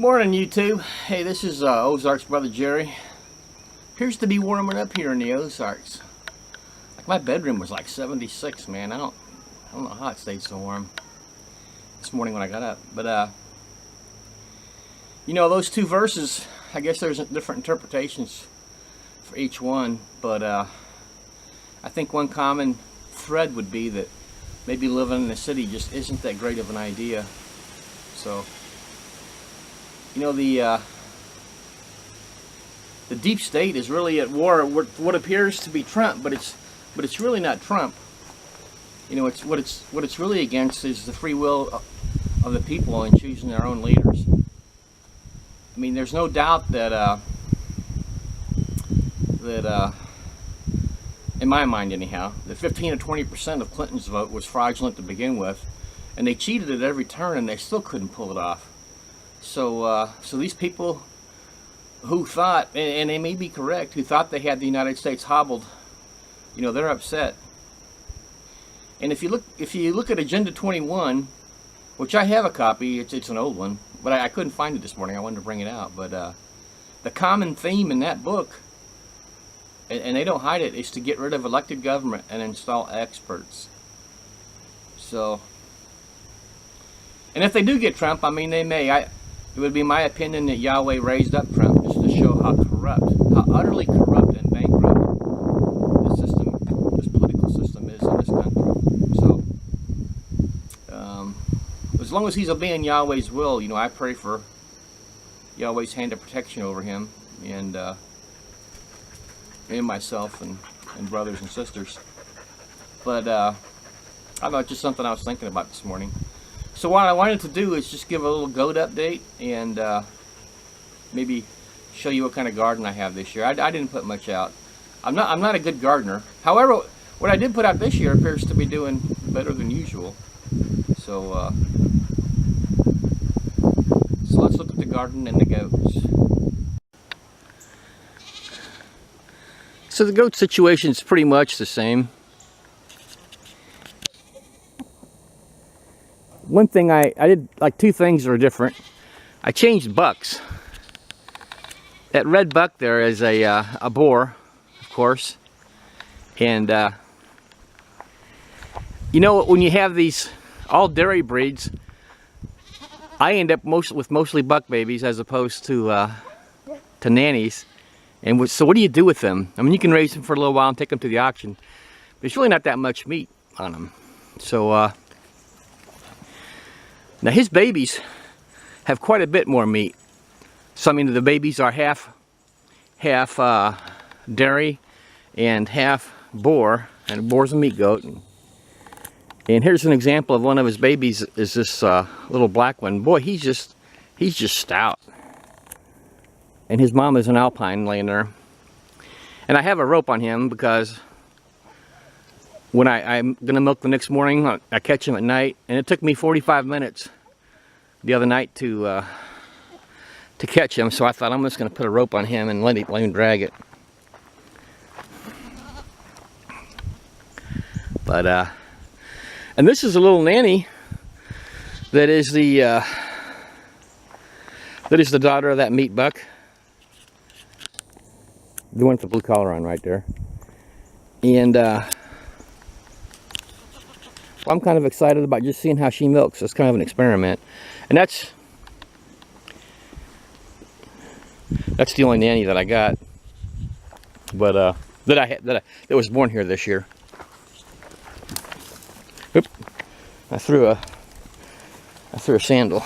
Morning, YouTube. Hey, this is Ozarks brother Jerry. Appears to be warming up here in the Ozarks. Like my bedroom was like 76, man. I don't know how it stayed so warm this morning when I got up. But you know, those two verses, I guess there's different interpretations for each one. But I think one common thread would be that maybe living in the city just isn't that great of an idea. So, you know, the deep state is really at war with what appears to be Trump, but it's really not Trump. You know, what it's really against is the free will of the people in choosing their own leaders. I mean, there's no doubt that in my mind anyhow, that 15 to 20% of Clinton's vote was fraudulent to begin with, and they cheated at every turn, and they still couldn't pull it off. So these people who thought, and they may be correct, who thought they had the United States hobbled, you know, they're upset. And if you look at Agenda 21, which I have a copy, it's an old one, but I couldn't find it this morning. I wanted to bring it out. But the common theme in that book, and they don't hide it, is to get rid of elected government and install experts. So, and if they do get Trump, I mean, they may. It would be my opinion that Yahweh raised up Trump just to show how corrupt, how utterly corrupt and bankrupt this political system is in this country. So, as long as he's obeying Yahweh's will, you know, I pray for Yahweh's hand of protection over him and myself and brothers and sisters. But I don't know, just something I was thinking about this morning. So what I wanted to do is just give a little goat update and maybe show you what kind of garden I have this year. I didn't put much out. I'm not a good gardener. However, what I did put out this year appears to be doing better than usual. So let's look at the garden and the goats. So the goat situation is pretty much the same. One thing I did, like two things that are different. I changed bucks. That red buck there is a boar, of course. And you know, when you have these all dairy breeds, I end up with mostly buck babies as opposed to nannies. And so what do you do with them? I mean, you can raise them for a little while and take them to the auction, but there's really not that much meat on them. So now his babies have quite a bit more meat. So I mean, the babies are half dairy and half boar, and a boar's a meat goat. And here's an example of one of his babies. Is this little black one? Boy, he's just stout. And his mom is an alpine laying there. And I have a rope on him because when I'm gonna milk the next morning, I catch him at night, and it took me 45 minutes the other night to catch him. So I thought I'm just gonna put a rope on him and let him drag it. But and this is a little nanny that is the daughter of that meat buck. The one with the blue collar on right there. And I'm kind of excited about just seeing how she milks. It's kind of an experiment. And that's the only nanny that I got. But that was born here this year. Oop. I threw a sandal.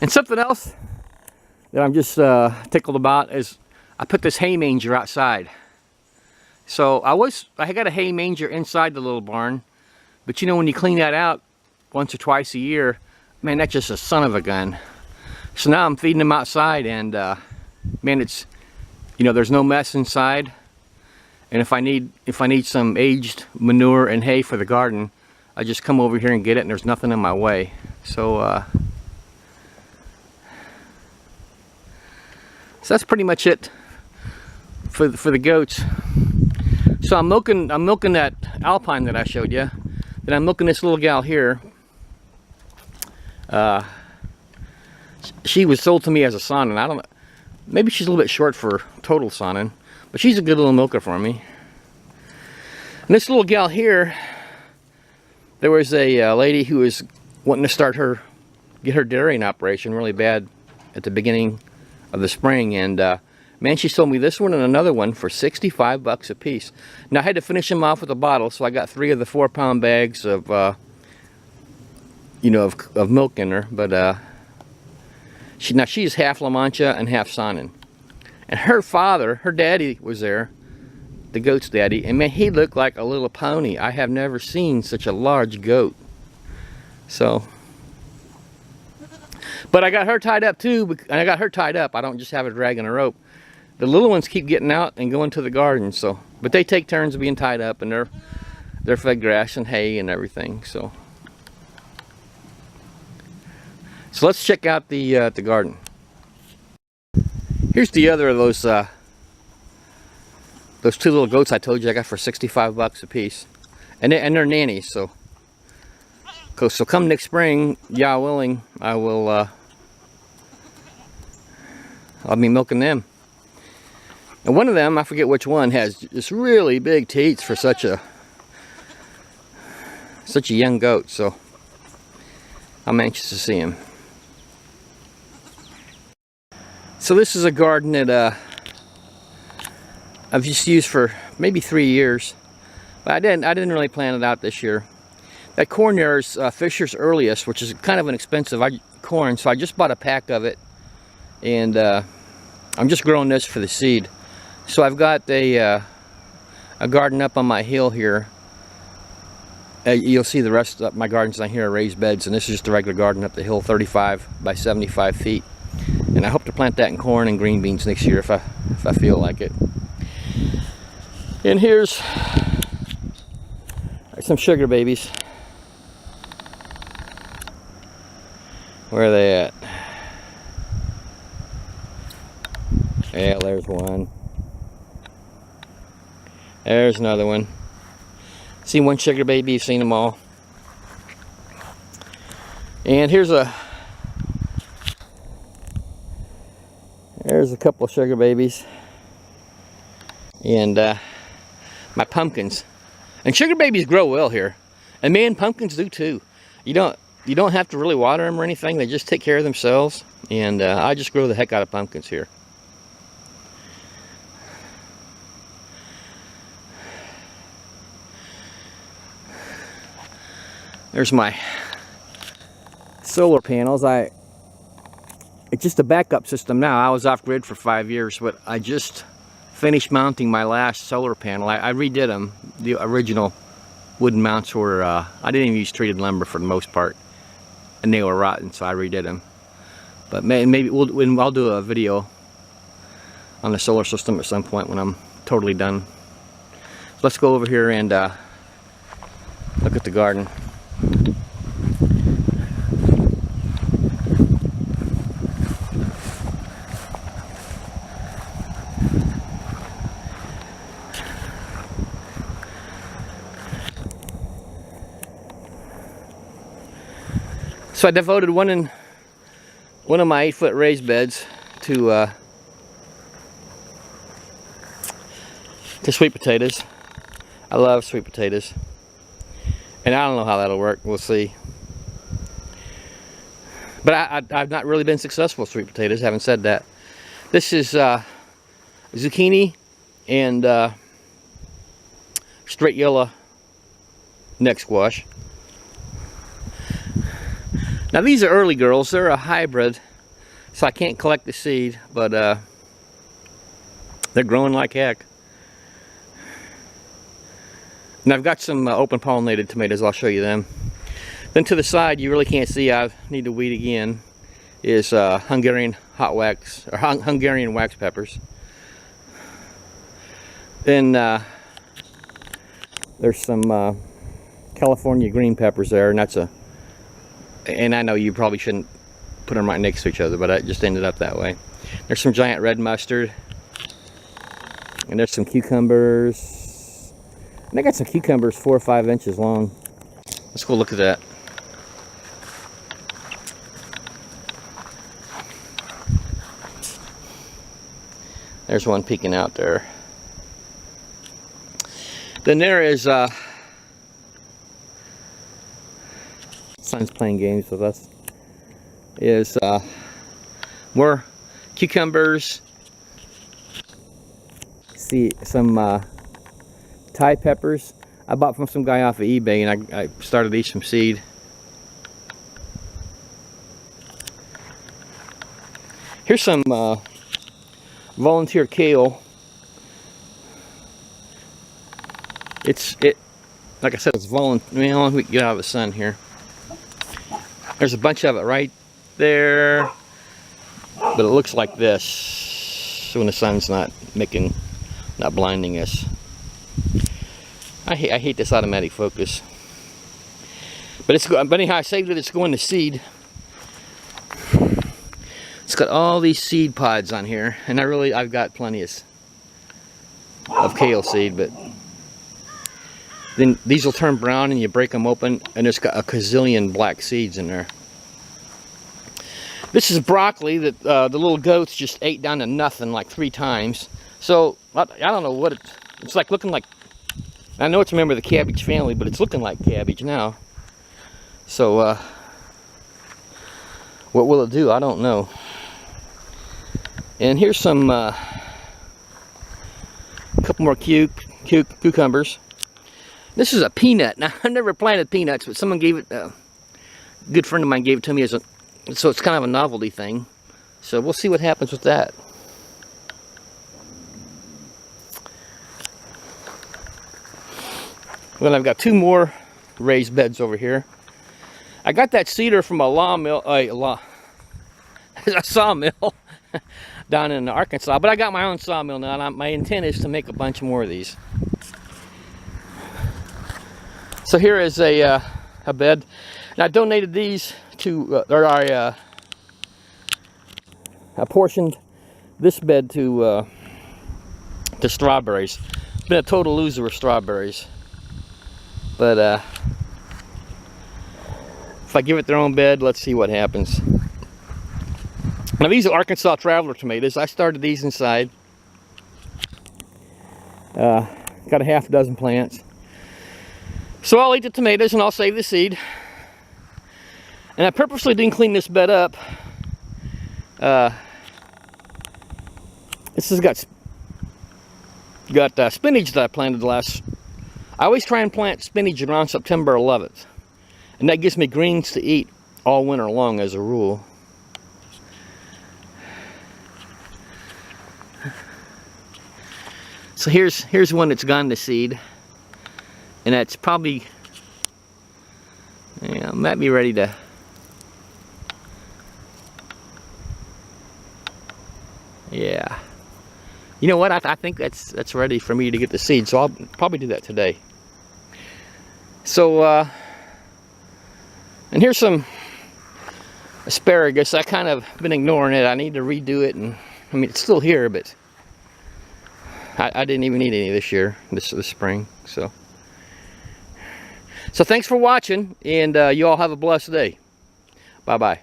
And something else that I'm just tickled about is I put this hay manger outside. So I got a hay manger inside the little barn, but you know, when you clean that out once or twice a year, man, that's just a son of a gun. So now I'm feeding them outside, and man, it's, you know, there's no mess inside. And if I need some aged manure and hay for the garden, I just come over here and get it, and there's nothing in my way. So that's pretty much it for the goats. So I'm milking that Alpine that I showed you. Then I'm milking this little gal here. she was sold to me as a Saanen. I don't know. Maybe she's a little bit short for total Saanen, but she's a good little milker for me. And this little gal here, there was a lady who was wanting to get her dairying operation really bad at the beginning of the spring, and man, she sold me this one and another one for 65 bucks a piece. Now I had to finish them off with a bottle, so I got 3 of the 4-pound bags of you know, of milk in her. But she's half La Mancha and half Saanen, and her father, her daddy, was there, the goat's daddy, and man, he looked like a little pony. I have never seen such a large goat. So, but I got her tied up too, and I got her tied up. I don't just have her dragging a rope. The little ones keep getting out and going to the garden, so, but they take turns being tied up, and they're fed grass and hay and everything. So let's check out the garden. Here's the other of those 2 little goats I told you I got for 65 bucks a piece, and they're nannies. So come next spring, Yah willing, I'll be milking them. And one of them, I forget which one, has just really big teats for such a young goat. So I'm anxious to see him. So this is a garden that I've just used for maybe 3 years, but I didn't really plan it out this year. That corn there is Fisher's Earliest, which is kind of an expensive corn, so I just bought a pack of it, and I'm just growing this for the seed. So I've got a garden up on my hill here. You'll see the rest of my gardens down here are raised beds, and this is just a regular garden up the hill, 35 by 75 feet. And I hope to plant that in corn and green beans next year if I feel like it. And here's some sugar babies. Where are they at? Yeah, there's one. There's another one. Seen one sugar baby, you've seen them all. And there's a couple of sugar babies. And my pumpkins. And sugar babies grow well here. And man, pumpkins do too. You don't have to really water them or anything. They just take care of themselves. And I just grow the heck out of pumpkins here. There's my solar panels. It's just a backup system now. I was off grid for 5 years, but I just finished mounting my last solar panel. I redid them. The original wooden mounts were, I didn't even use treated lumber for the most part, and they were rotten, so I redid them. But maybe I'll do a video on the solar system at some point when I'm totally done. Let's go over here and look at the garden. So I devoted one of my 8-foot raised beds to sweet potatoes. I love sweet potatoes, and I don't know how that'll work. We'll see. But I've not really been successful with sweet potatoes. Having said that, this is zucchini and straight yellow neck squash. Now these are early girls. They're a hybrid, so I can't collect the seed, but they're growing like heck. And I've got some open pollinated tomatoes. I'll show you them. Then to the side, you really can't see, I need to weed again, is Hungarian hot wax, or Hungarian wax peppers. Then there's some California green peppers there, and and I know you probably shouldn't put them right next to each other, but I just ended up that way. There's some giant red mustard, and there's some cucumbers. And I got some cucumbers 4 or 5 inches long. Let's go look at that. There's one peeking out there. Then there is son's playing games with us. Is more cucumbers. See some Thai peppers I bought from some guy off of eBay, and I started these from seed. Here's some volunteer kale. Like I said, it's volunteer. Well, we can get out of the sun here. There's a bunch of it right there, but it looks like this when the sun's not blinding us. I hate this automatic focus, but it's good. But anyhow, I saved it. It's going to seed. It's got all these seed pods on here, and I've got plenty of kale seed, but then these will turn brown and you break them open and there's got a gazillion black seeds in there. This is broccoli that the little goats just ate down to nothing like 3 times. So I don't know what it's like, looking like, I know it's a member of the cabbage family, but it's looking like cabbage now. So what will it do? I don't know. And here's some a couple more cucumbers. This is a peanut. Now, I've never planted peanuts, but someone gave it, a good friend of mine gave it to me so it's kind of a novelty thing. So we'll see what happens with that. Well, I've got 2 more raised beds over here. I got that cedar from a sawmill down in Arkansas, but I got my own sawmill now, and my intent is to make a bunch more of these. So here is a bed, and I donated these to, I portioned this bed to strawberries. It's been a total loser with strawberries, but if I give it their own bed, let's see what happens. Now these are Arkansas Traveler tomatoes. I started these inside. Got a half dozen plants. So I'll eat the tomatoes and I'll save the seed. And I purposely didn't clean this bed up. This has got spinach that I planted I always try and plant spinach around September 11th. And that gives me greens to eat all winter long as a rule. So here's one that's gone to seed. And that's probably, might be ready to, yeah. You know what? I think that's ready for me to get the seed. So I'll probably do that today. So, and here's some asparagus. I kind of been ignoring it. I need to redo it, and I mean it's still here, but I didn't even eat any this year, this spring. So thanks for watching, and you all have a blessed day. Bye-bye.